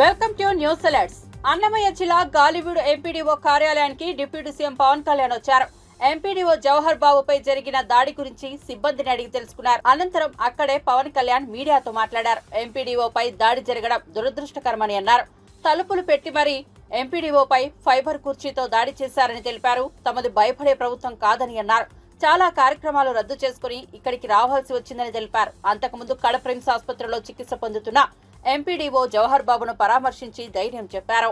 Welcome to news alerts. Annamayya జిల్లా Galiveedu MPDO కార్యాలయానికి deputy CM Pawan Kalyan వచ్చారు. ఎంపీడీఓ జవహర్ బాబుపై జరిగిన దాడి గురించి సిబ్బందిని అడిగి తెలుసుకున్నారు. అనంతరం అక్కడే పవన్ కళ్యాణ్ మీడియాతో మాట్లాడారు. ఎంపీడీఓపై దాడి జరగడం దురదృష్టకరమని అన్నారు. తలుపులు పెట్టి మరీ ఎంపీడీఓపై ఫైబర్ కుర్చీతో దాడి చేశారని తెలిపారు. తమది భయపడే ప్రభుత్వం కాదని అన్నారు. చాలా కార్యక్రమాలు రద్దు చేసుకుని ఇక్కడికి రావాల్సి వచ్చిందని తెలిపారు. అంతకుముందు కడప ప్రిమ్స్ ఆసుపత్రిలో చికిత్స పొందుతున్న ఎంపీడీఓ జవహర్ బాబును పరామర్శించి ధైర్యం చెప్పారు.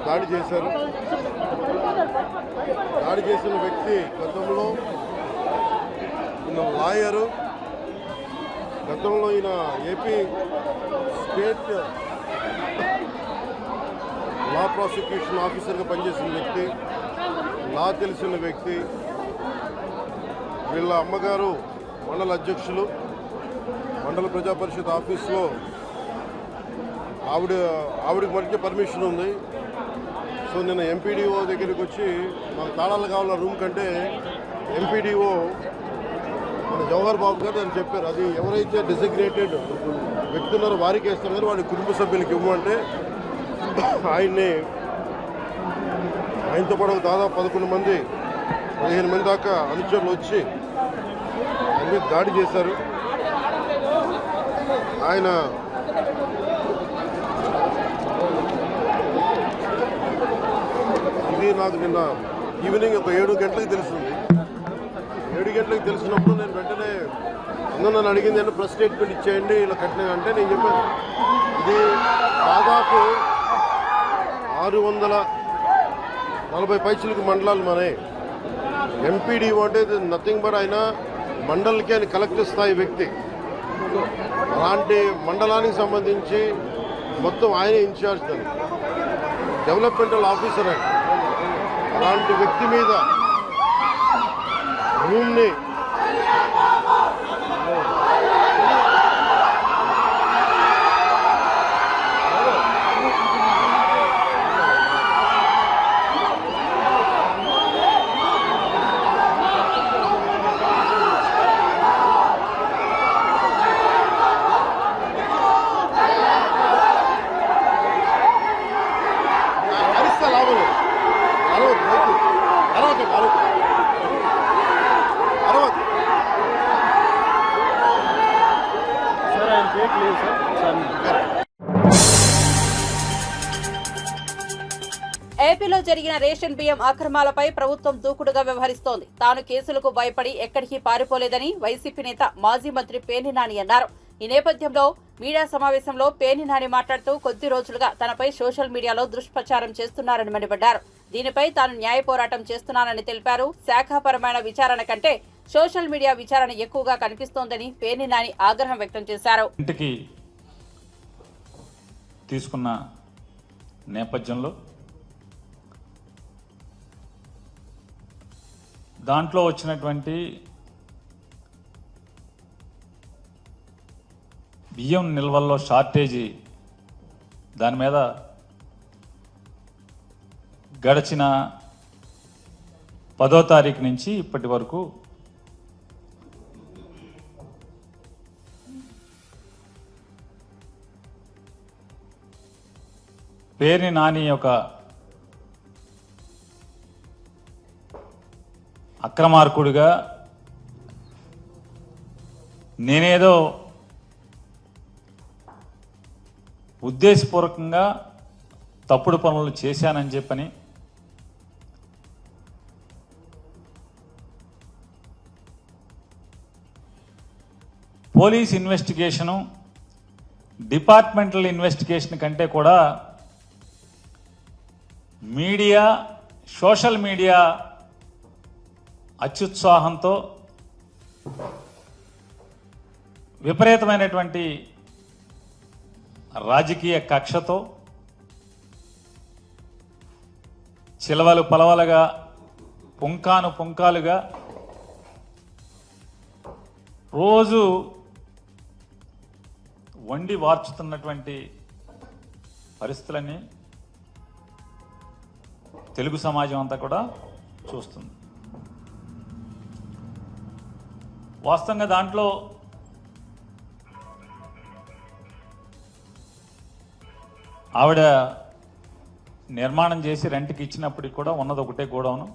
దాడి చేశారు. దాడి చేసిన వ్యక్తి గతంలో లాయరు, గతంలో ఈయన ఏపీ స్టేట్ లా ప్రాసిక్యూషన్ ఆఫీసర్గా పనిచేసిన వ్యక్తి, లా తెలిసిన వ్యక్తి. వీళ్ళ అమ్మగారు మండల అధ్యక్షులు, మండల ప్రజా పరిషత్ ఆఫీస్లో ఆవిడకి మధ్య పర్మిషన్ ఉంది. సో నేను ఎంపీడీఓ దగ్గరికి వచ్చి మాకు తాళాలు కావాల రూమ్ కంటే ఎంపీడీఓ మన జవహర్ బాబు గారు అని చెప్పారు. అది ఎవరైతే డెసిగ్నేటెడ్ వ్యక్తి ఉన్నారో వారికి వేస్తాం కానీ వాడి కుటుంబ సభ్యులకి ఇవ్వమంటే ఆయనతో పాటు దాదాపు 11 మంది 15 మంది దాకా అనుచరులు వచ్చి ఆయన మీద దాడి చేశారు. ఆయన ఇది నాకు నిన్న ఈవినింగ్ ఒక 7 గంటలకు తెలిసింది. 7 గంటలకు తెలిసినప్పుడు నేను వెంటనే అందరూ నన్ను అడిగింది ఏంటంటే ప్రెస్ స్టేట్మెంట్ ఇచ్చేయండి ఇలా కట్టిన అంటే నేను చెప్పాను ఇది దాదాపు 640 పైచులకు మండలాలు మనే. ఎంపీడీఓ అంటే నథింగ్ బట్ ఆయన మండలికి ఆయన కలెక్టర్ స్థాయి వ్యక్తి. అలాంటి మండలానికి సంబంధించి మొత్తం ఆయన ఇన్ఛార్జ్ దాన్ని డెవలప్మెంటల్ ఆఫీసర్ ఆయన. అలాంటి వ్యక్తి మీద రూమ్ని అరిస్తే లాభం లేదు. ఏపీలో జరిగిన రేషన్ బియ్యం అక్రమాలపై ప్రభుత్వం దూకుడుగా వ్యవహరిస్తోంది. తాను కేసులకు భయపడి ఎక్కడికి పారిపోలేదని వైసీపీ నేత మాజీ మంత్రి పేర్ని నాని అన్నారు. ఈ నేపథ్యంలో మీడియా సమావేశంలో పేర్ని నాని మాట్లాడుతూ కొద్ది రోజులుగా తనపై సోషల్ మీడియాలో దుష్ప్రచారం చేస్తున్నారని మండిపడ్డారు. దీనిపై తాను న్యాయ పోరాటం చేస్తున్నానని తెలిపారు. శాఖాపరమైన విచారణ కంటే సోషల్ మీడియా విచారణ ఎక్కువగా కనిపిస్తోందని పేర్ని నాని ఆగ్రహం వ్యక్తం చేశారు. ఇంటికి తీసుకున్న నేపథ్యంలో దాంట్లో వచ్చినటువంటి బియ్యం నిల్వల్లో షార్టేజీ దాని మీద గడిచిన 10వ తారీఖు నుంచి ఇప్పటి వరకు పేర్ని నాని యొక్క అక్రమార్కుడిగా నేనేదో ఉద్దేశపూర్వకంగా తప్పుడు పనులు చేశానని చెప్పని పోలీస్ ఇన్వెస్టిగేషను డిపార్ట్మెంటల్ ఇన్వెస్టిగేషన్ కంటే కూడా మీడియా, సోషల్ మీడియా అత్యుత్సాహంతో విపరీతమైనటువంటి రాజకీయ కక్షతో చిలవలు పలవలుగా పుంకాను పుంకాలుగా రోజు వండి వార్చుతున్నటువంటి పరిస్థితులన్నీ తెలుగు సమాజం అంతా కూడా చూస్తుంది. వాస్తవంగా దాంట్లో ఆవిడ నిర్మాణం చేసి రెంట్కి ఇచ్చినప్పటికి కూడా ఉన్నది ఒకటే గోడౌను.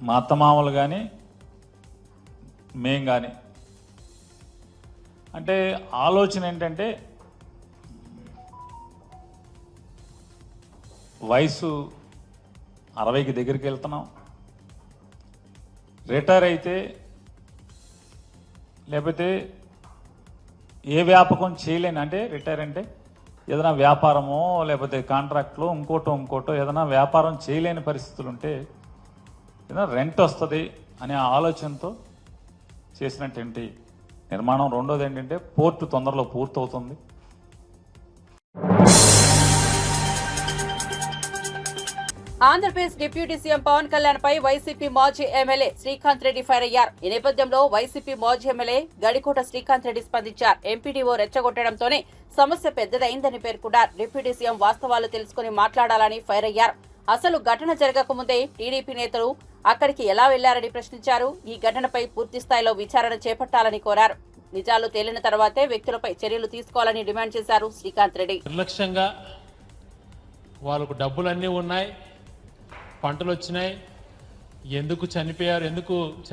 మా అత్తమామలు కానీ మేం కానీ అంటే ఆలోచన ఏంటంటే వయసు 60కి దగ్గరికి వెళ్తున్నాం, రిటైర్ అయితే లేకపోతే ఏ వ్యాపకం చేయలేని, అంటే రిటైర్ అంటే ఏదైనా వ్యాపారమో లేకపోతే కాంట్రాక్ట్లో ఇంకోటో ఏదైనా వ్యాపారం చేయలేని పరిస్థితులు ఉంటే ఏదైనా రెంట్ వస్తుంది అనే ఆలోచనతో చేసినటువంటి నిర్మాణం. రెండోది ఏంటంటే పోర్టు తొందరలో పూర్తవుతుంది. ఆంధ్రప్రదేశ్ డిప్యూటీ సీఎం పవన్ కళ్యాణ్ పై వైసీపీ మాజీ ఎమ్మెల్యే శ్రీకాంత్ రెడ్డి ఫైర్ అయ్యారు. ఈ నేపథ్యంలో వైసీపీ మాజీ ఎమ్మెల్యే గడికోట శ్రీకాంత్ రెడ్డి స్పందించారు. ఎంపీడీఓ రెచ్చగొట్టడంతోనే సమస్య పెద్దదైందని పేర్కొన్నారు. డిప్యూటీ సీఎం వాస్తవాలు తెలుసుకుని మాట్లాడాలని ఫైర్ అయ్యారు. అసలు ఘటన జరగకముందే టీడీపీ నేతలు అక్కడికి ఎలా వెళ్లారని ప్రశ్నించారు. ఈ ఘటనపై పూర్తి స్థాయిలో విచారణ చేపట్టాలని కోరారు. నిజాలు తేలిన తర్వాతే వ్యక్తులపై చర్యలు తీసుకోవాలని డిమాండ్ చేశారు శ్రీకాంత్ రెడ్డి. నిర్లక్ష్యంగా వాళ్ళకు డబ్బులన్నీ ఉన్నాయి, పంటలు వచ్చినాయి, ఎందుకు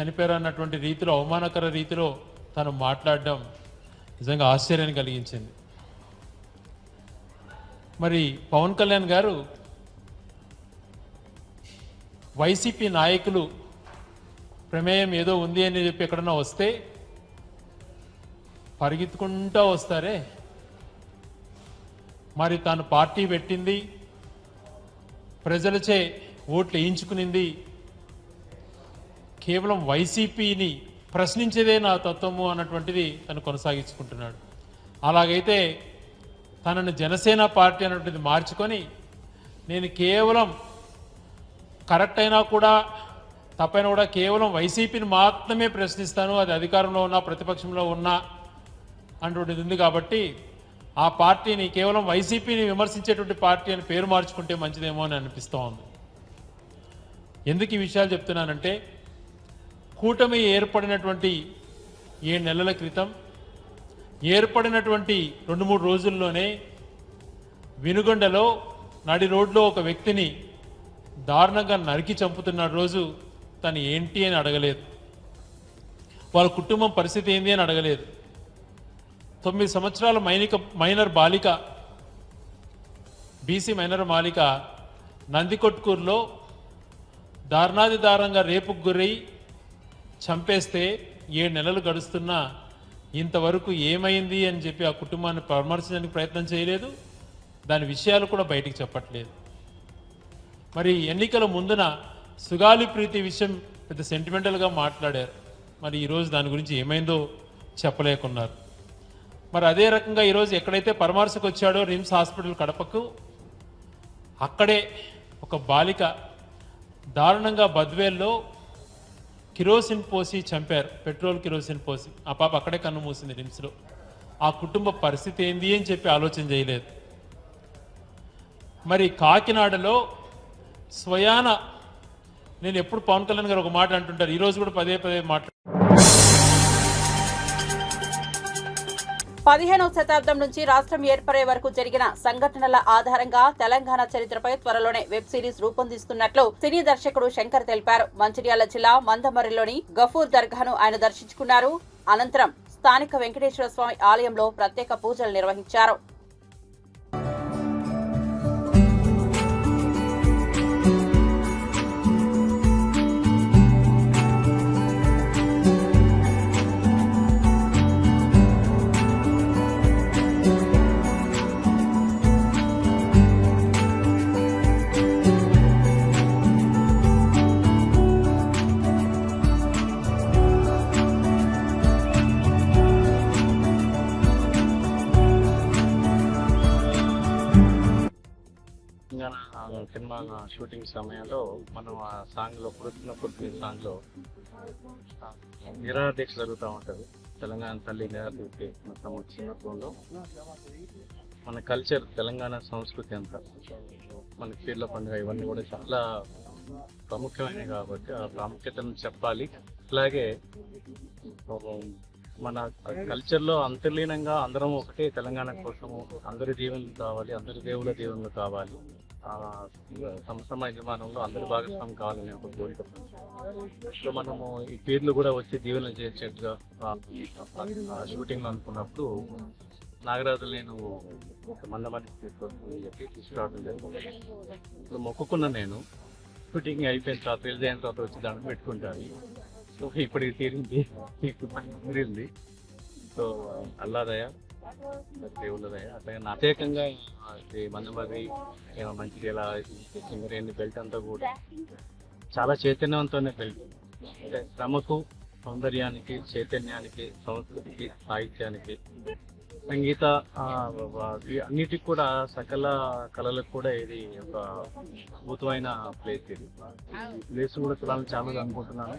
చనిపోయారు అన్నటువంటి రీతిలో, అవమానకర రీతిలో తను మాట్లాడడం నిజంగా ఆశ్చర్యాన్ని కలిగించింది. మరి పవన్ కళ్యాణ్ గారు వైసీపీ నాయకులు ప్రమేయం ఏదో ఉంది అని చెప్పి ఎక్కడన్నా వస్తే పరిగెత్తుకుంటూ వస్తారే, మరి తాను పార్టీ పెట్టింది, ప్రజలచే ఓట్లు వేయించుకునింది, కేవలం వైసీపీని ప్రశ్నించేదే నా తత్వము అన్నటువంటిది తను కొనసాగించుకుంటున్నాడు. అలాగైతే తనను జనసేన పార్టీ అన్నటువంటిది మార్చుకొని నేను కేవలం కరెక్ట్ అయినా కూడా తప్పైనా కూడా కేవలం వైసీపీని మాత్రమే ప్రశ్నిస్తాను, అది అధికారంలో ఉన్నా ప్రతిపక్షంలో ఉన్నా అన్నటువంటిది ఉంది కాబట్టి ఆ పార్టీని కేవలం వైసీపీని విమర్శించేటువంటి పార్టీ అని పేరు మార్చుకుంటే మంచిదేమో అని అనిపిస్తూ ఉంది. ఎందుకు ఈ విషయాలు చెప్తున్నానంటే కూటమి ఏర్పడినటువంటి 7 నెలల క్రితం ఏర్పడినటువంటి 2-3 రోజుల్లోనే వినుగొండలో నడి రోడ్లో ఒక వ్యక్తిని దారుణంగా నరికి చంపుతున్న రోజు తను ఏంటి అని అడగలేదు, వాళ్ళ కుటుంబం పరిస్థితి ఏంది అని అడగలేదు. 9 సంవత్సరాల మైనర్ బాలిక, బీసీ మైనర్ బాలిక నందికొట్కూరులో దారుణాది దారుణంగా రేపుకు గురై చంపేస్తే 7 నెలలు గడుస్తున్నా ఇంతవరకు ఏమైంది అని చెప్పి ఆ కుటుంబాన్ని పరామర్శించడానికి ప్రయత్నం చేయలేదు, దాని విషయాలు కూడా బయటికి చెప్పట్లేదు. మరి ఎన్నికల ముందున సుగాలి ప్రీతి విషయం పెద్ద సెంటిమెంటల్గా మాట్లాడారు, మరి ఈరోజు దాని గురించి ఏమైందో చెప్పలేకున్నారు. మరి అదే రకంగా ఈరోజు ఎక్కడైతే పరామర్శకు వచ్చాడో రిమ్స్ హాస్పిటల్ కడపకు, అక్కడే ఒక బాలిక దారుణంగా బద్వేల్లో కిరోసిన్ పోసి చంపారు, పెట్రోల్ కిరోసిన్ పోసి. ఆ పాప అక్కడే కన్ను మూసింది రిమ్స్లో. ఆ కుటుంబ పరిస్థితి ఏంది అని చెప్పి ఆలోచన చేయలేదు. మరి కాకినాడలో స్వయాన నేను ఎప్పుడు పవన్ కళ్యాణ్ గారు ఒక మాట అంటుంటారు, ఈరోజు కూడా పదే మాట్లాడు. 15వ శతాబ్దం నుంచి రాష్ట్రం ఏర్పడే వరకు జరిగిన సంఘటనల ఆధారంగా తెలంగాణ చరిత్రపై త్వరలోనే వెబ్ సిరీస్ రూపొందిస్తున్నట్లు సినీ దర్శకుడు శంకర్ తెలిపారు. మంచిర్యాల జిల్లా మందమర్రిలోని గఫూర్ దర్గాను ఆయన దర్శించుకున్నారు. అనంతరం స్థానిక వెంకటేశ్వర స్వామి ఆలయంలో ప్రత్యేక పూజలు నిర్వహించారు. సినిమా షూటింగ్ సమయంలో మనం ఆ సాంగ్లో పృథ్వీ సాంగ్లో నిరాహార దీక్ష జరుగుతూ ఉంటుంది. తెలంగాణ తల్లి నిరాహార దీక్ష మొత్తం వచ్చినప్పుడు మన కల్చర్, తెలంగాణ సంస్కృతి అంతా, మన పీర్ల పండుగ ఇవన్నీ కూడా చాలా ప్రాముఖ్యమైనవి కాబట్టి ఆ ప్రాముఖ్యతను చెప్పాలి. అలాగే మన కల్చర్లో అంతర్లీనంగా అందరం ఒకటే తెలంగాణ కోసము అందరి దీవెనలు కావాలి, అందరి దేవుల దీవెనలు కావాలి, సంస్థ నిర్మాణంలో అందరి భాగస్వామి కావాలని ఒక కోరిక. సో మనము ఈ పీర్లు కూడా వచ్చి దీవెనలు చేసేట్టుగా షూటింగ్లో అనుకున్నప్పుడు నాగరాజులు నేను మందమని తీసుకురావడం జరిగింది. ఇప్పుడు మొక్కుకున్నా నేను షూటింగ్ అయిపోయిన తర్వాత రిలీజ్ అయిన తర్వాత వచ్చి దాంట్లో పెట్టుకుంటాను. సో ఇప్పటికి తీరింది. సో అల్లాదయ దేవుళ్ళదయ అట్లాగే ప్రత్యేకంగా మందమర్రి మంచిగా ఇలా సింగరేణి బెల్ట్ అంతా కూడా చాలా చైతన్యవంతమైన బెల్ట్. అంటే శ్రమకు, సౌందర్యానికి, చైతన్యానికి, సంస్కృతికి, సాహిత్యానికి, సంగీత అన్నిటికి కూడా సకల కళలకు కూడా ఇది ఒక అద్భుతమైన ప్లేస్. ఇది ప్లేస్ కూడా చూడాలని చాలా అనుకుంటున్నాను.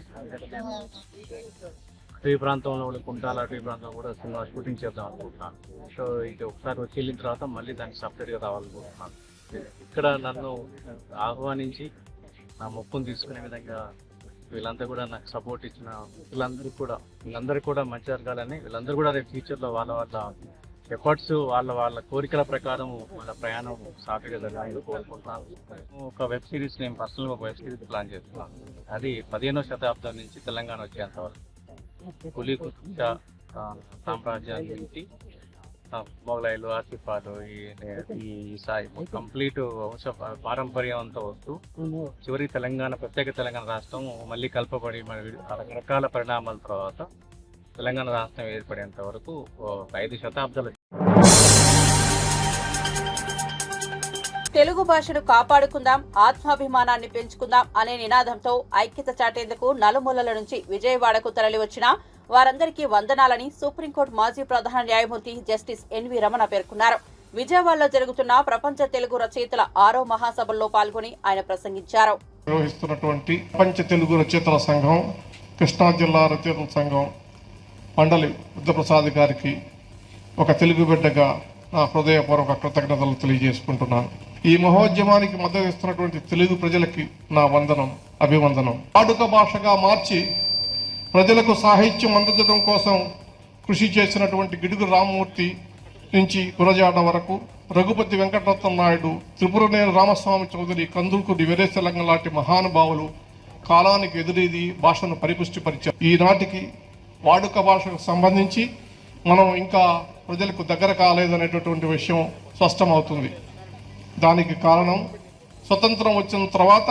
అటవీ ప్రాంతంలో కూడా కుంటాల అటవీ ప్రాంతంలో కూడా సినిమా షూటింగ్ చేద్దాం అనుకుంటున్నాను. సో ఇది ఒకసారి వచ్చి వెళ్ళిన తర్వాత మళ్ళీ దానికి సపరేట్గా రావాలనుకుంటున్నాను. ఇక్కడ నన్ను ఆహ్వానించి నా మొక్కును తీసుకునే విధంగా వీళ్ళంతా కూడా నాకు సపోర్ట్ ఇచ్చిన వీళ్ళందరూ కూడా మంచి జరగాలని, వీళ్ళందరూ కూడా రేపు ఫ్యూచర్లో వాళ్ళ ఎఫర్ట్స్, వాళ్ళ కోరికల ప్రకారం వాళ్ళ ప్రయాణం సాఫీగా జరగాలని కోరుకుంటున్నాను. ఒక వెబ్ సిరీస్ నేను పర్సనల్గా ఒక వెబ్ సిరీస్ ప్లాన్ చేస్తున్నాను. అది 15వ శతాబ్దం నుంచి తెలంగాణ వచ్చేంత వరకు పులి కుతుబ్షా సామ్రాజ్యాన్ని నుంచి మొగలాయిలు, ఆసిఫాలు, ఈ సాయి కంప్లీట్ వంశ పారంపర్యంతో వస్తూ చివరికి ప్రత్యేక తెలంగాణ రాష్ట్రం మళ్ళీ కలపబడి రకరకాల పరిణామాల తర్వాత తెలంగాణ రాష్ట్రం ఏర్పడేంత వరకు 5 శతాబ్దాలు. తెలుగు భాషను కాపాడుకుందాం, ఆత్మాభిమానాన్ని పెంచుకుందాం అనే నినాదంతో ఐక్యత చాటేందుకు నలుమూలల నుంచి విజయవాడకు తరలివచ్చిన వారందరికీ వందనాలని సుప్రీంకోర్టు మాజీ ప్రధాన న్యాయమూర్తి జస్టిస్ ఎన్వి రమణ పేర్కొన్నారు. విజయవాడలో జరుగుతున్న ప్రపంచ తెలుగు రచయితల 6వ మహాసభల్లో పాల్గొని ఆయన ప్రసంగించారు. నిర్వహిస్తున్నటువంటి ప్రపంచ తెలుగు రచయితల సంఘం, కృష్ణా జిల్లా రచయితల సంఘం మండలి బుద్ధప్రసాద్ గారికి ఒక తెలుగు బిడ్డగా నా హృదయపూర్వక కృతజ్ఞతలు తెలియజేసుకుంటున్నాను. ఈ మహోద్యమానికి మద్దతు ఇస్తున్నటువంటి తెలుగు ప్రజలకి నా వందనం, అభివందనం. వాడుక భాషగా మార్చి ప్రజలకు సాహిత్యం అందించడం కోసం కృషి చేసినటువంటి గిడుగు రామమూర్తి నుంచి గురజాడ వరకు, రఘుపతి వెంకటరత్న నాయుడు, త్రిపురనేని రామస్వామి చౌదరి, కందుకూరి వీరేశలింగం లాంటి మహానుభావులు కాలానికి ఎదురీది భాషను పరిపుష్టిపరిచారు. ఈనాటికి వాడుక భాషకు సంబంధించి మనం ఇంకా ప్రజలకు దగ్గర కాలేదనేటటువంటి విషయం స్పష్టమవుతుంది. దానికి కారణం స్వతంత్రం వచ్చిన తర్వాత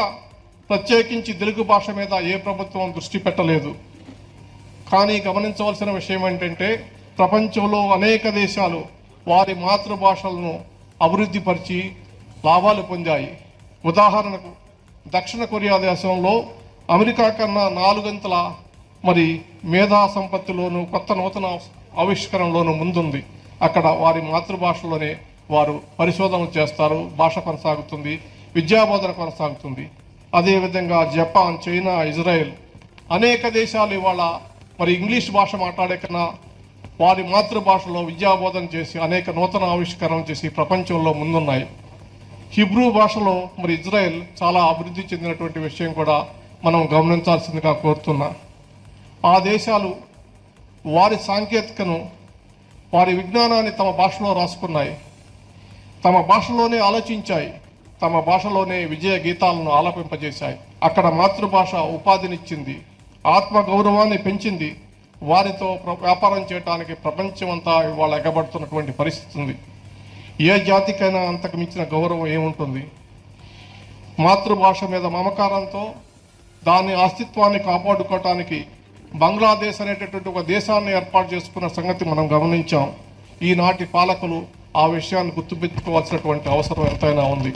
ప్రత్యేకించి తెలుగు భాష మీద ఏ ప్రభుత్వం దృష్టి పెట్టలేదు. కానీ గమనించవలసిన విషయం ఏంటంటే ప్రపంచంలో అనేక దేశాలు వారి మాతృభాషలను అభివృద్ధిపరిచి లాభాలు పొందాయి. ఉదాహరణకు దక్షిణ కొరియా దేశంలో అమెరికా కన్నా 4 అంతల మేధా సంపత్తిలోను కొత్త నూతన ఆవిష్కరణలోనూ ముందుంది. అక్కడ వారి మాతృభాషలోనే వారు పరిశోధనలు చేస్తారు, భాష కొనసాగుతుంది, విద్యాబోధన కొనసాగుతుంది. అదేవిధంగా జపాన్, చైనా, ఇజ్రాయెల్ అనేక దేశాలు ఇవాళ ఇంగ్లీష్ భాష మాట్లాడే కన్నా వారి మాతృభాషలో విద్యాబోధన చేసి అనేక నూతన ఆవిష్కరణలు చేసి ప్రపంచంలో ముందున్నాయి. హిబ్రూ భాషలో ఇజ్రాయెల్ చాలా అభివృద్ధి చెందినటువంటి విషయం కూడా మనం గమనించాల్సిందిగా కోరుతున్నా. ఆ దేశాలు వారి సాంకేతికను, వారి విజ్ఞానాన్ని తమ భాషలో రాసుకున్నాయి, తమ భాషలోనే ఆలోచించాయి, తమ భాషలోనే విజయ గీతాలను ఆలపింపజేశాయి. అక్కడ మాతృభాష ఉపాధినిచ్చింది, ఆత్మగౌరవాన్ని పెంచింది. వారితో వ్యాపారం చేయడానికి ప్రపంచమంతా ఇవాళ ఎగబడుతున్నటువంటి పరిస్థితి ఉంది. ఏ జాతికైనా అంతకు మించిన గౌరవం ఏముంటుంది? మాతృభాష మీద మమకారంతో దాని అస్తిత్వాన్ని కాపాడుకోవటానికి బంగ్లాదేశ్ అనేటటువంటి ఒక దేశాన్ని ఏర్పాటు చేసుకున్న సంగతి మనం గమనించాం. ఈనాటి పాలకులు ఆ విషయాన్ని గుర్తుపెట్టుకోవాల్సినటువంటి అవసరం ఎంతైనా ఉంది.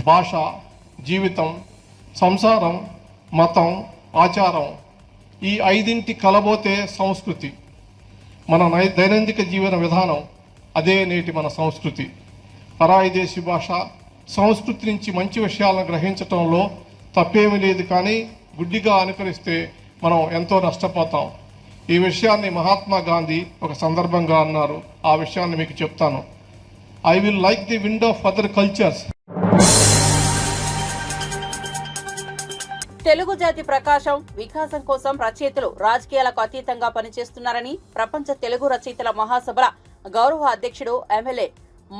భాష, జీవితం, సంసారం, మతం, ఆచారం, ఈ 5 కలబోతే సంస్కృతి. మన దైనందిక జీవన విధానం అదే నేటి మన సంస్కృతి. పరాయి దేశీ భాష, సంస్కృతి నుంచి మంచి విషయాలను గ్రహించటంలో తప్పేమీ లేదు, కానీ గుడ్డిగా అనుకరిస్తే మనం ఎంతో నష్టపోతాం. ఈ విషయాన్ని మహాత్మా గాంధీ ఒక సందర్భంగా అన్నారు. ఆ విషయాన్ని మీకు చెప్తాను. I will like the wind of other cultures. Telugu జాతి ప్రకాశం వికాసం కోసం రచయితలు రాజకీయాలకు అతీతంగా పనిచేస్తున్నారని ప్రపంచ తెలుగు రచయితల మహాసభల గౌరవ అధ్యక్షుడు ఎమ్మెల్యే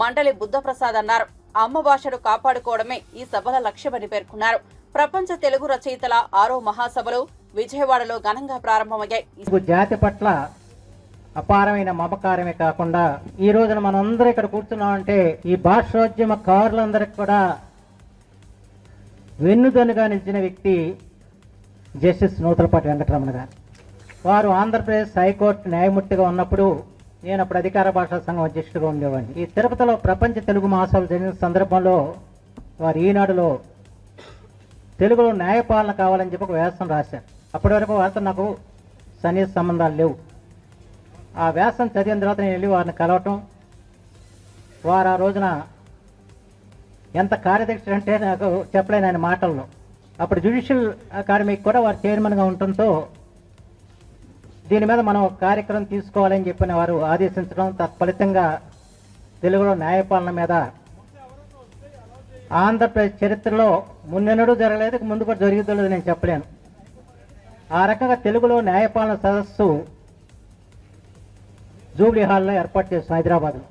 మండలి బుద్ధప్రసాద్ అన్నారు. అమ్మ భాషను కాపాడుకోవడమే ఈ సభల లక్ష్యమని పేర్కొన్నారు. ప్రపంచ తెలుగు రచయితల 6వ మహాసభలు విజయవాడలో ఘనంగా ప్రారంభమయ్యాయి. జాతి పట్ల అపారమైన మమకారమే కాకుండా ఈ రోజున మనందరూ ఇక్కడ కూర్చున్నామంటే ఈ భాషోద్యమకారులందరికీ కూడా వెన్నుదన్నుగా నిలిచిన వ్యక్తి జస్టిస్ నూతలపాటి వెంకటరమణ గారు. వారు ఆంధ్రప్రదేశ్ హైకోర్టు న్యాయమూర్తిగా ఉన్నప్పుడు నేను అప్పుడు అధికార భాషా సంఘం అధ్యక్షుడిగా ఉండేవాడిని. ఈ తిరుపతిలో ప్రపంచ తెలుగు మహాసభలు జరిగిన సందర్భంలో వారు ఈనాడులో తెలుగులో న్యాయపాలన కావాలని చెప్పి ఒక వ్యాసం రాశారు. అప్పటి వరకు వారితో నాకు సన్నిహిత సంబంధాలు లేవు. ఆ వ్యాసం చదివిన తర్వాత నేను వెళ్ళి వారిని కలవటం, వారు ఆ రోజున ఎంత కార్యదక్షుడు అంటే నాకు చెప్పలేను ఆయన మాటల్లో. అప్పుడు జ్యుడిషియల్ అకాడమీకి కూడా వారు చైర్మన్గా ఉండటంతో దీని మీద మనం ఒక కార్యక్రమం తీసుకోవాలని చెప్పిన వారు ఆదేశించడం, తత్ఫలితంగా తెలుగులో న్యాయపాలన మీద ఆంధ్రప్రదేశ్ చరిత్రలో మున్నెన్నడూ జరగలేదు, ముందు కూడా జరుగుతుందో నేను చెప్పలేను. ఆ రకంగా తెలుగులో న్యాయపాలన సదస్సు జూబ్లీ హాల్లో ఏర్పాటు చేస్తాం హైదరాబాద్లో.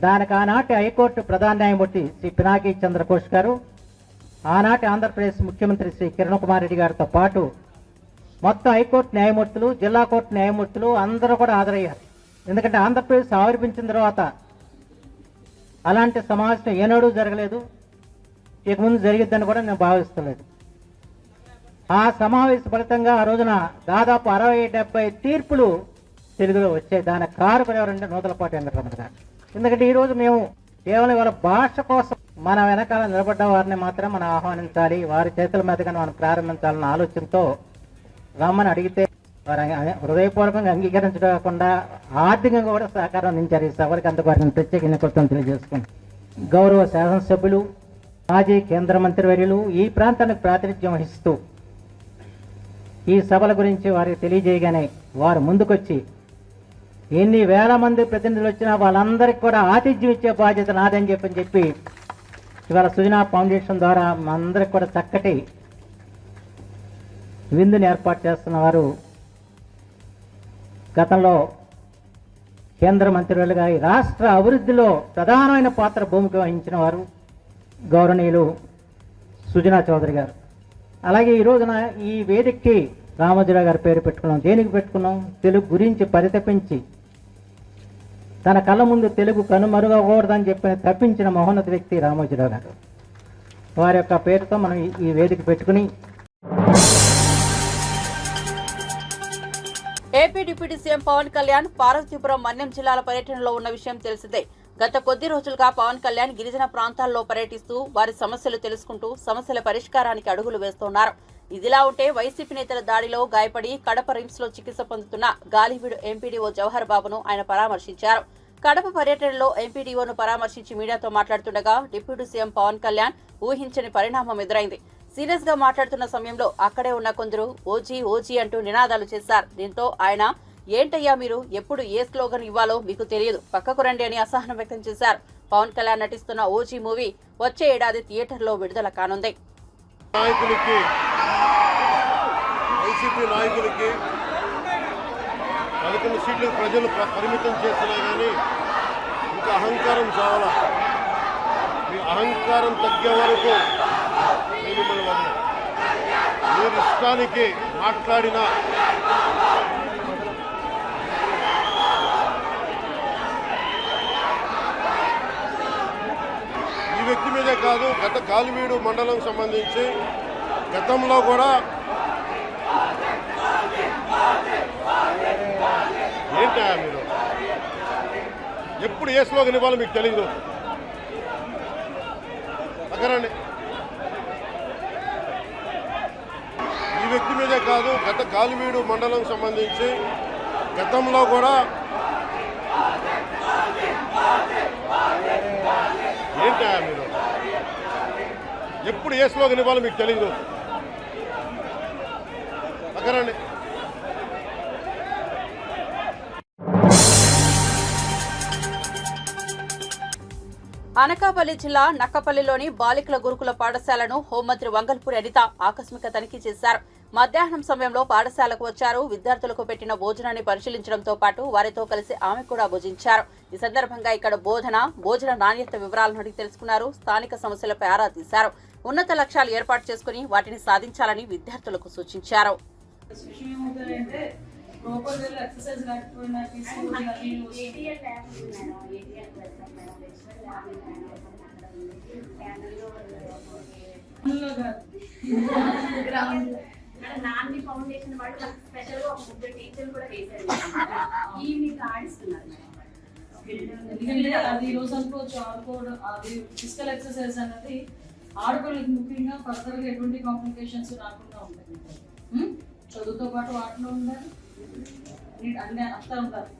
దానికి ఆనాటి హైకోర్టు ప్రధాన న్యాయమూర్తి శ్రీ పినాకి చంద్రఘోష్ గారు, ఆనాటి ఆంధ్రప్రదేశ్ ముఖ్యమంత్రి శ్రీ కిరణ్ కుమార్ రెడ్డి గారితో పాటు మొత్తం హైకోర్టు న్యాయమూర్తులు, జిల్లా కోర్టు న్యాయమూర్తులు అందరూ కూడా హాజరయ్యారు. ఎందుకంటే ఆంధ్రప్రదేశ్ ఆవిర్భించిన తర్వాత అలాంటి సమావేశం ఏనాడూ జరగలేదు, ఇక ముందు జరిగిద్దని కూడా నేను భావిస్తలేదు. ఆ సమావేశ ఫలితంగా ఆ రోజున దాదాపు 60-70 తీర్పులు తెలుగులో వచ్చాయి. దానికి కారకులు ఎవరంటే నూతలపాటి వెంకటరమణ గారు. ఎందుకంటే ఈరోజు మేము కేవలం వాళ్ళ భాష కోసం మన వెనకాల నిలబడ్డ వారిని మాత్రం మనం ఆహ్వానించాలి, వారి చేతుల మీదుగా మనం ప్రారంభించాలన్న ఆలోచనతో రమ్మని అడిగితే వారు హృదయపూర్వకంగా అంగీకరించడం కాకుండా ఆర్థికంగా కూడా సహకారం అందించారు. ఈ సభలకు అందుకు వారిని ప్రత్యేకంగా కృతజ్ఞతలు తెలియజేసుకుని గౌరవ శాసనసభ్యులు, మాజీ కేంద్ర మంత్రివర్యులు ఈ ప్రాంతానికి ప్రాతినిధ్యం వహిస్తూ ఈ సభల గురించి వారికి తెలియజేయగానే వారు ముందుకొచ్చి ఎన్ని వేల మంది ప్రతినిధులు వచ్చినా వాళ్ళందరికీ కూడా ఆతిథ్యం ఇచ్చే బాధ్యత నాదని చెప్పి ఇవాళ సుజనా ఫౌండేషన్ ద్వారా మా అందరికి కూడా చక్కటి విందుని ఏర్పాటు చేస్తున్నవారు గతంలో కేంద్ర మంత్రివర్యులుగా ఈ రాష్ట్ర అభివృద్ధిలో ప్రధానమైన భూమిక వహించిన వారు గౌరవనీయులు సుజనా చౌదరి గారు. అలాగే ఈ రోజున ఈ వేదికకి రామోజీరావు గారి పేరు పెట్టుకున్నాం. దేనికి పెట్టుకున్నాం? తెలుగు గురించి పరితపించి తన కళ్ళ ముందు తెలుగు కనుమరుగకూడదని చెప్పి తప్పించిన మహోన్నత వ్యక్తి రామోజీరావు గారు. వారి యొక్క పేరుతో మనం ఈ వేదిక పెట్టుకుని AP deputy CM Pawan Kalyan Parvathipuram, Manyam జిల్లాల పర్యటనలో ఉన్న విషయం తెలిసిందే. గత కొద్ది రోజులుగా పవన్ కళ్యాణ్ గిరిజన ప్రాంతాల్లో పర్యటిస్తూ వారి సమస్యలు తెలుసుకుంటూ సమస్యల పరిష్కారానికి అడుగులు వేస్తున్నారు. ఇదిలా ఉంటే వైసీపీ నేతల దాడిలో గాయపడి కడప రిమ్స్ లో చికిత్స పొందుతున్న గాలివీడు ఎంపీడీఓ జవహర్ బాబును ఆయన పరామర్శించారు. కడప పర్యటనలో ఎంపీడీఓను పరామర్శించి మీడియాతో మాట్లాడుతుండగా డిప్యూటీ సీఎం పవన్ కళ్యాణ్ ఊహించని పరిణామం ఎదురైంది. సీరియస్ గా మాట్లాడుతున్న సమయంలో అక్కడే ఉన్న కొందరు ఓజీ ఓజీ అంటూ నినాదాలు చేశారు. దీంతో ఆయన ఏంటయ్యా మీరు, ఎప్పుడు ఏ స్లోగన్ ఇవ్వాలో మీకు తెలియదు, పక్కకు రండి అని అసహనం వ్యక్తం చేశారు. పవన్ కళ్యాణ్ నటిస్తున్న ఓజీ మూవీ వచ్చే ఏడాది థియేటర్లో విడుదల కానుంది. వైసీపీ నాయకులకి 11 సీట్లు ప్రజలు పరిమితం చేసినా కానీ ఇంకా అహంకారం చావాలా. మీ అహంకారం తగ్గే వరకు మిమ్మల్ని వదలం. మీరు ఇష్టానికి మాట్లాడిన ఈ వ్యక్తి మీదే కాదు, గత గాలివీడు మండలం సంబంధించి గతంలో కూడా ఏంటా మీరు ఎప్పుడు ఏ స్లోగన్ ఇవ్వాలో మీకు తెలియదు. అక్కరండి ఈ వ్యక్తి మీదే కాదు, గత గాలివీడు మండలం సంబంధించి గతంలో కూడా ఏంటా మీరు ఎప్పుడు ఏ స్లోగన్ ఇవ్వాలో మీకు తెలియదు. అక్కడండి అనకాపల్లి జిల్లా నక్కపల్లిలోని బాలికల గురుకుల పాఠశాలను హోంమంత్రి వంగల్పూడి అనిత ఆకస్మిక తనిఖీ చేశారు. మధ్యాహ్నం సమయంలో పాఠశాలకు వచ్చారు. విద్యార్థులకు పెట్టిన భోజనాన్ని పరిశీలించడంతో పాటు వారితో కలిసి ఆమె కూడా భుజించారు. ఈ సందర్భంగా ఇక్కడ భోజన నాణ్యత వివరాలను అడిగి తెలుసుకున్నారు. స్థానిక సమస్యలపై ఆరా తీశారు. ఉన్నత లక్ష్యాలు ఏర్పాటు చేసుకుని వాటిని సాధించాలని విద్యార్థులకు సూచించారు. నాంది ఫౌండేషన్ వాళ్ళు స్పెషల్ గా ఒక ముగ్గురు టీచర్లు కూడా వేశారు. ఈవినింగ్ ఆడిస్తున్నారు. ఎందుకంటే అది ఈ రోజు అనుకోవచ్చు ఆడుకోవడం, అది ఫిజికల్ ఎక్సర్సైజ్ అనేది ఆడుకోవడానికి ముఖ్యంగా ఫర్దర్ గా ఎటువంటి కాంప్లికేషన్స్ రాకుండా ఉంటాయి. చదువుతో పాటు ఆటలో ఉండాలి, అన్ని అంతా ఉండాలి.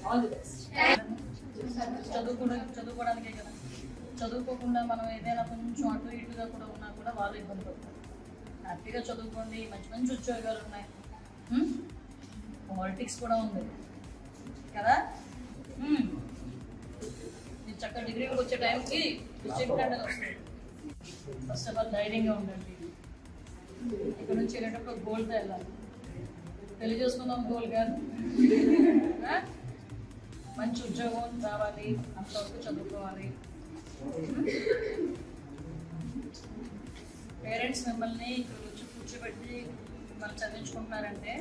All the best. చదువుకోవడానికే కదా, చదువుకోకుండా మనం ఏదైనా కొంచెం అటు ఇటుగా కూడా ఉన్నా కూడా వాళ్ళు ఇబ్బంది పడతారు. హ్యాపీగా చదువుకోండి, మంచి మంచి ఉద్యోగాలు ఉన్నాయి, పాలిటిక్స్ కూడా ఉంది కదా. మీరు చక్కగా డిగ్రీకి వచ్చే టైంకి డిస్ట్రిక్ట్ వస్తుంది. ఫస్ట్ ఆఫ్ ఆల్ ధైర్యంగా ఉండండి. ఇక్కడ నుంచి వెళ్ళేటప్పుడు గోల్తో వెళ్ళాలి. పెళ్లి చేసుకుందాం గోల్ కాదు, మంచి ఉద్యోగం రావాలి, అంతవరకు చదువుకోవాలి. పేరెంట్స్ మిమ్మల్ని ఇక్కడ వచ్చి కూర్చోబెట్టి మిమ్మల్ని చదివించుకుంటున్నారంటే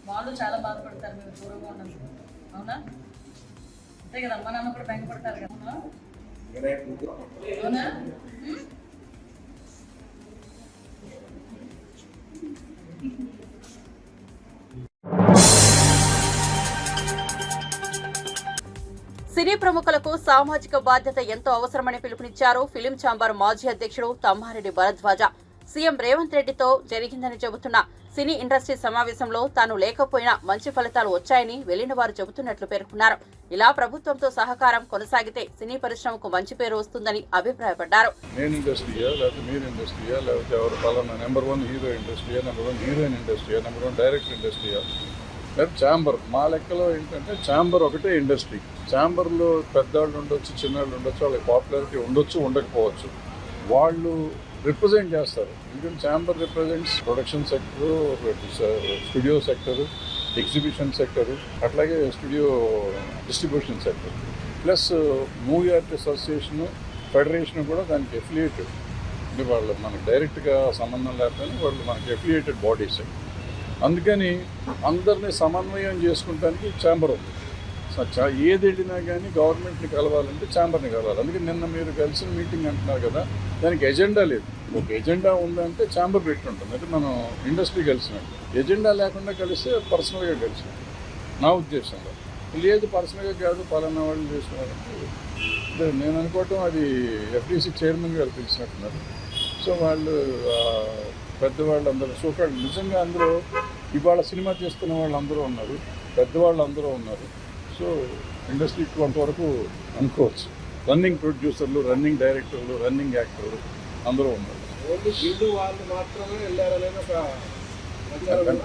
వాళ్ళు చాలా బాధపడతారు మీరు దూరంగా ఉన్నందుకు. అవునా? అంతే కదా, అమ్మ నాన్న కూడా బెంగపడతారు కదా. అవునా? సినీ ప్రముఖులకు సామాజిక బాధ్యత ఎంతో అవసరమని పిలుపునిచ్చారు ఫిలిం ఛాంబర్ మాజీ అధ్యక్షుడు తమ్మారెడ్డి భరద్వాజ. సీఎం రేవంత్ రెడ్డితో జరిగిందని చెబుతున్న సినీ ఇండస్ట్రీ సమావేశంలో తాను లేకపోయినా మంచి ఫలితాలు వచ్చాయని వెళ్లిన వారు చెబుతున్నట్లు పేర్కొన్నారు. ఇలా ప్రభుత్వంతో సహకారం కొనసాగితే సినీ పరిశ్రమకు మంచి పేరు వస్తుందని అభిప్రాయపడ్డారు. నేను ఇండస్ట్రీయా, లేకపోతే మీరు ఇండస్ట్రీయా, లేకపోతే ఎవరు పలానా నెంబర్ 1 హీరో ఇండస్ట్రీయా, నెంబర్ 1 హీరోయిన్ ఇండస్ట్రీయా, నెంబర్ 1 డైరెక్టర్ ఇండస్ట్రీయా, లేదా ఛాంబర్. మా లెక్కలో ఏంటంటే ఛాంబర్ ఒకటే ఇండస్ట్రీ. ఛాంబర్లో పెద్దవాళ్ళు ఉండొచ్చు, చిన్నవాళ్ళు ఉండొచ్చు, వాళ్ళకి పాపులారిటీ ఉండొచ్చు, ఉండకపోవచ్చు. వాళ్ళు రిప్రజెంట్ చేస్తారు. ఎందుకంటే chamber represents production sector, studio sector, exhibition sector, అట్లాగే studio distribution sector, plus movie artist association, federation కూడా దానికి ఎఫిలియేటెడ్. అంటే వాళ్ళు మనకు డైరెక్ట్గా సంబంధం లేకపోయినా వాళ్ళు మనకి ఎఫిలియేటెడ్ బాడీస్. అందుకని అందరినీ సమన్వయం చేసుకుంటానికి ఛాంబర్ ఉంది. ఏది వెళ్ళినా కానీ గవర్నమెంట్ని కలవాలంటే ఛాంబర్ని కలవాలి. అందుకని నిన్న మీరు కలిసిన మీటింగ్ అంటున్నారు కదా, దానికి ఎజెండా లేదు. ఒక ఎజెండా ఉందంటే ఛాంబర్ పెట్టుంటుంది. అంటే మనం ఇండస్ట్రీ కలిసినట్టు. ఎజెండా లేకుండా కలిస్తే పర్సనల్గా కలిసినట్టు నా ఉద్దేశంలో. లేదు పర్సనల్గా కాదు పలానా వాళ్ళు చేసుకున్నారంటే నేను అనుకోవటం అది ఎఫ్డీసీ చైర్మన్ గారు పిలిచినట్టున్నారు. సో వాళ్ళు పెద్దవాళ్ళు అందరూ సూపర్. నిజంగా అందరూ ఇవాళ సినిమా చేస్తున్న వాళ్ళు అందరూ ఉన్నారు, పెద్దవాళ్ళు అందరూ ఉన్నారు. సో ఇండస్ట్రీకి కొంతవరకు అనుకోవచ్చు. రన్నింగ్ ప్రొడ్యూసర్లు, రన్నింగ్ డైరెక్టర్లు, రన్నింగ్ యాక్టర్లు అందరూ ఉన్నారు. వాళ్ళు మాత్రమే వెళ్ళారనేది ఒక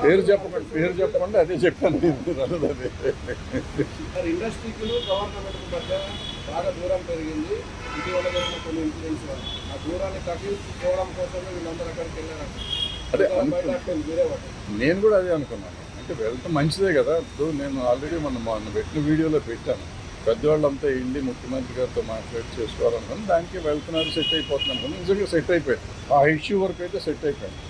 పేరు చెప్పకుండా అదే చెప్పాను. ఇండస్ట్రీకి గవర్నమెంట్ మధ్య బాగా దూరం పెరిగింది. ఇటీవల జరిగిన కొన్ని ఇన్సిడెంట్స్ వల్ల ఆ దూరాన్ని తగ్గించుకోవడం కోసమే వీళ్ళందరూ అక్కడికి వెళ్ళారు. అదే నేను కూడా అదే అనుకున్నాను. అంటే వెళ్తే మంచిదే కదా. ఇప్పుడు నేను ఆల్రెడీ మొన్న పెట్టిన వీడియోలో పెట్టాను. పెద్దవాళ్ళంతా వెళ్ళి ముఖ్యమంత్రి గారితో మాట్లాడి చేసుకోవాలనుకున్నాను. దానికి వెళ్తున్నారు, సెట్ అయిపోతున్నాను అనుకున్నాను. నిజంగా సెట్ అయిపోయింది. ఆ ఇష్యూ వరకు అయితే సెట్ అయిపోయింది.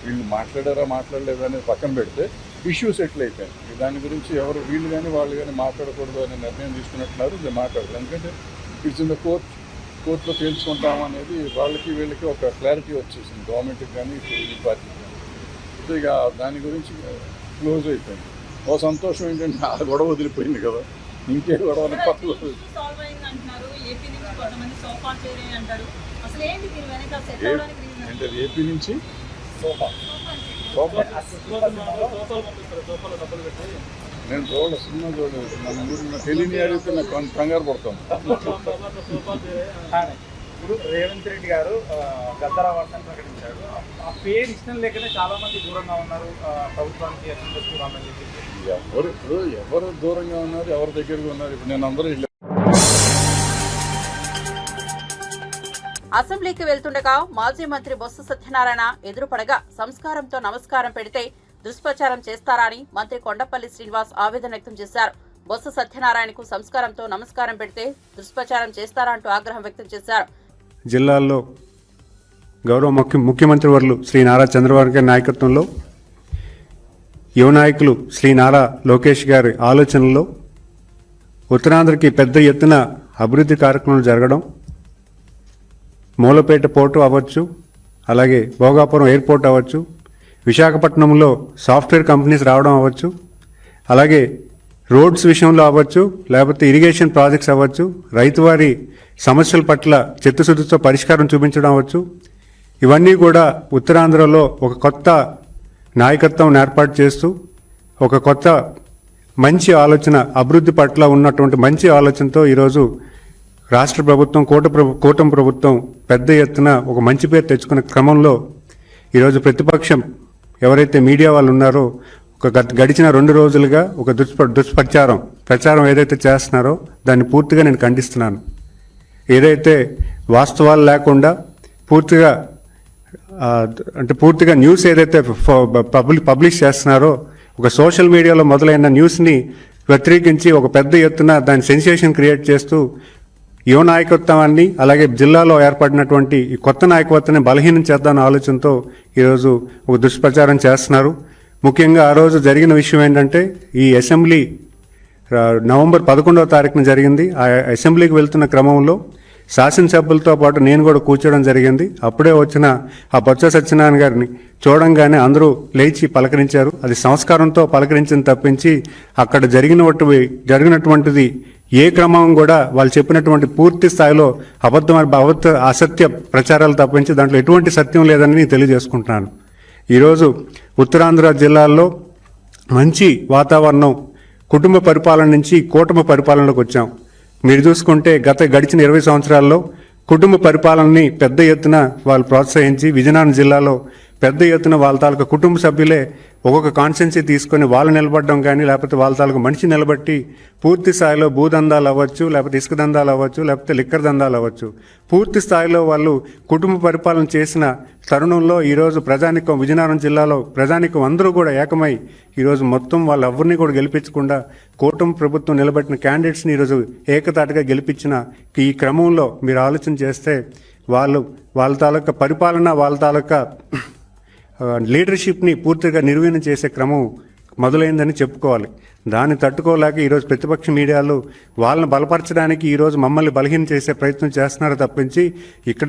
వీళ్ళు మాట్లాడారా మాట్లాడలేదా అనేది పక్కన పెడితే ఇష్యూ సెటిల్ అయిపోయింది. దాని గురించి ఎవరు వీళ్ళు కానీ వాళ్ళు కానీ మాట్లాడకూడదు అనే నిర్ణయం తీసుకున్నట్టున్నారు. ఇది మాట్లాడదు. ఎందుకంటే ఇట్స్ ఇన్ ద కోర్టులో తేల్చుకుంటాం అనేది వాళ్ళకి వీళ్ళకి ఒక క్లారిటీ వచ్చేసింది, గవర్నమెంట్కి కానీ ఈ పార్టీకి కానీ. సో ఇక దాని గురించి క్లోజ్ అయిపోయింది. ఓ సంతోషం ఏంటంటే ఆ గొడవ వదిలిపోయింది కదా, ఇంకే గొడవ పక్కలో అంటే ఏపీ నుంచి నేను చూడ సినిమా చూడలేదు. మన ఊరిలో తెలియని అడిగితే నాకు కంగారు పడతాం. ఇప్పుడు రేవంత్ రెడ్డి గారు గద్దర వర్షాన్ని ప్రకటించారు. ఆ పేరు ఇష్టం లేకనే చాలా మంది దూరంగా ఉన్నారు ప్రభుత్వానికి, అసెంబ్లీకి రామని చెప్పి. ఎవరు దూరంగా ఉన్నారు, ఎవరి దగ్గరగా ఉన్నారు? ఇప్పుడు నేను అందరూ అసెంబ్లీకి వెళ్తుండగా మాజీ మంత్రి బొత్స సత్యనారాయణ ఎదురుపడగా సంస్కారంతో నమస్కారం పెడితే దుష్ప్రచారం చేస్తారా అని మంత్రి కొండపల్లి శ్రీనివాస్ ఆవేదన వ్యక్తం చేశారు. బొత్స సత్యనారాయణకు సంస్కారంతో నమస్కారం పెడితే దుష్ప్రచారం చేస్తారా అంటూ ఆగ్రహం వ్యక్తం చేశారు. జిల్లాల్లో గౌరవ ముఖ్యమంత్రి వర్యులు శ్రీ నారా చంద్రబాబు గారి నాయకత్వంలో యువ నాయకులు శ్రీ నారా లోకేష్ గారి ఆలోచనల్లో ఉత్తరాంధ్రకి పెద్ద ఎత్తున అభివృద్ధి కార్యక్రమాలు జరగడం, మూలపేట పోర్టు అవ్వచ్చు, అలాగే భోగాపురం ఎయిర్పోర్ట్ అవ్వచ్చు, విశాఖపట్నంలో సాఫ్ట్వేర్ కంపెనీస్ రావడం అవ్వచ్చు, అలాగే రోడ్స్ విషయంలో అవ్వచ్చు, లేకపోతే ఇరిగేషన్ ప్రాజెక్ట్స్ అవ్వచ్చు, రైతువారి సమస్యల పట్ల చిత్తశుద్ధితో పరిష్కారం చూపించడం అవ్వచ్చు, ఇవన్నీ కూడా ఉత్తరాంధ్రలో ఒక కొత్త నాయకత్వం ఏర్పాటు చేస్తూ ఒక కొత్త మంచి ఆలోచన, అభివృద్ధి పట్ల ఉన్నటువంటి మంచి ఆలోచనతో ఈరోజు రాష్ట్ర ప్రభుత్వం కూటమి ప్రభుత్వం పెద్ద ఎత్తున ఒక మంచి పేరు తెచ్చుకునే క్రమంలో ఈరోజు ప్రతిపక్షం ఎవరైతే మీడియా వాళ్ళు ఉన్నారో ఒక గడిచిన 2 రోజులుగా ఒక ప్రచారం ఏదైతే చేస్తున్నారో దాన్ని పూర్తిగా నేను ఖండిస్తున్నాను. ఏదైతే వాస్తవాలు లేకుండా పూర్తిగా న్యూస్ ఏదైతే పబ్లిష్ చేస్తున్నారో, ఒక సోషల్ మీడియాలో మొదలైన న్యూస్ని వ్యతిరేకించి ఒక పెద్ద ఎత్తున దాని సెన్సేషన్ క్రియేట్ చేస్తూ యువ నాయకత్వాన్ని అలాగే జిల్లాలో ఏర్పడినటువంటి ఈ కొత్త నాయకత్వాన్ని బలహీనం చేద్దామన్న ఆలోచనతో ఈరోజు ఒక దుష్ప్రచారం చేస్తున్నారు. ముఖ్యంగా ఆ రోజు జరిగిన విషయం ఏంటంటే, ఈ అసెంబ్లీ నవంబర్ 11వ తారీఖున జరిగింది. ఆ అసెంబ్లీకి వెళ్తున్న క్రమంలో శాసనసభ్యులతో పాటు నేను కూడా కూర్చోవడం జరిగింది. అప్పుడే వచ్చిన ఆ బొత్స సత్యనారాయణ గారిని చూడంగానే అందరూ లేచి పలకరించారు. అది సంస్కారంతో పలకరించింది తప్పించి అక్కడ జరిగినటువంటిది ఏ క్రమం కూడా వాళ్ళు చెప్పినటువంటి పూర్తి స్థాయిలో అసత్య ప్రచారాలు తప్పించి దాంట్లో ఎటువంటి సత్యం లేదని నేను తెలియజేసుకుంటున్నాను. ఈరోజు ఉత్తరాంధ్ర జిల్లాల్లో మంచి వాతావరణం, కుటుంబ పరిపాలన నుంచి కూటమి పరిపాలనలోకి వచ్చాం. మీరు చూసుకుంటే గడిచిన 20 సంవత్సరాల్లో కుటుంబ పరిపాలనని పెద్ద ఎత్తున వాళ్ళు ప్రోత్సహించి విజయనగరం జిల్లాలో పెద్ద ఎత్తున వాళ్ళ తాలూకా కుటుంబ సభ్యులే ఒక్కొక్క కాన్స్టెన్సీ తీసుకొని వాళ్ళు నిలబడడం కానీ, లేకపోతే వాళ్ళ తాలూకా మనిషి నిలబట్టి పూర్తి స్థాయిలో భూదందాలు అవ్వచ్చు, లేకపోతే ఇసుక దందాలు అవ్వచ్చు, లేకపోతే లిక్కర్ దందాలు అవ్వచ్చు, పూర్తి స్థాయిలో వాళ్ళు కుటుంబ పరిపాలన చేసిన తరుణంలో ఈరోజు ప్రజానికం, విజయనగరం జిల్లాలో ప్రజానికం అందరూ కూడా ఏకమై ఈరోజు మొత్తం వాళ్ళెవరిని కూడా గెలిపించకుండా కూటమి ప్రభుత్వం నిలబెట్టిన క్యాండిడేట్స్ని ఈరోజు ఏకతాటిగా గెలిపించిన ఈ క్రమంలో మీరు ఆలోచన చేస్తే వాళ్ళ తాలూకా పరిపాలన, వాళ్ళ తాలూకా లీడర్షిప్ని పూర్తిగా నిర్వీర్యం చేసే క్రమం మొదలైందని చెప్పుకోవాలి. దాన్ని తట్టుకోలేక ఈరోజు ప్రతిపక్ష మీడియాలు వాళ్ళని బలపరచడానికి ఈరోజు మమ్మల్ని బలహీనం చేసే ప్రయత్నం చేస్తున్నారు తప్పించి ఇక్కడ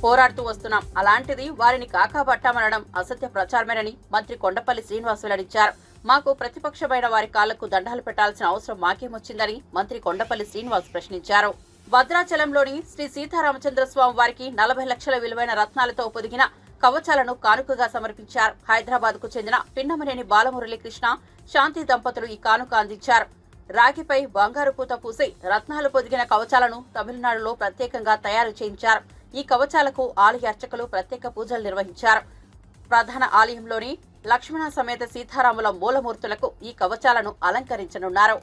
పోరాడుతూ వస్తున్నాం, అలాంటిది వారిని కాకాబట్టామనడం అసత్య ప్రచారమేనని మంత్రి కొండపల్లి శ్రీనివాస్ వెల్లడించారు. మాకు ప్రతిపక్షమైన వారి కాళ్లకు దండాలు పెట్టాల్సిన అవసరం మాకేమొచ్చిందని మంత్రి కొండపల్లి శ్రీనివాస్ ప్రశ్నించారు. భద్రాచలంలోని శ్రీ సీతారామచంద్రస్వామి వారికి 40 లక్షల విలువైన రత్నాలతో పొదిగిన కవచాలను కానుకగా సమర్పించారు. హైదరాబాద్ కు చెందిన పిన్నమనేని బాలమురళీకృష్ణ, శాంతి దంపతులు ఈ కానుక అందించారు. రాగిపై బంగారు పూత పూసి రత్నాలు పొదిగిన కవచాలను తమిళనాడులో ప్రత్యేకంగా తయారు చేయించారు. ఈ కవచాలకు ఆలయ అర్చకులు ప్రత్యేక పూజలు నిర్వహించారు. ప్రధాన ఆలయంలోని లక్ష్మణ సమేత సీతారాముల మూలమూర్తులకు ఈ కవచాలను అలంకరించనున్నారు.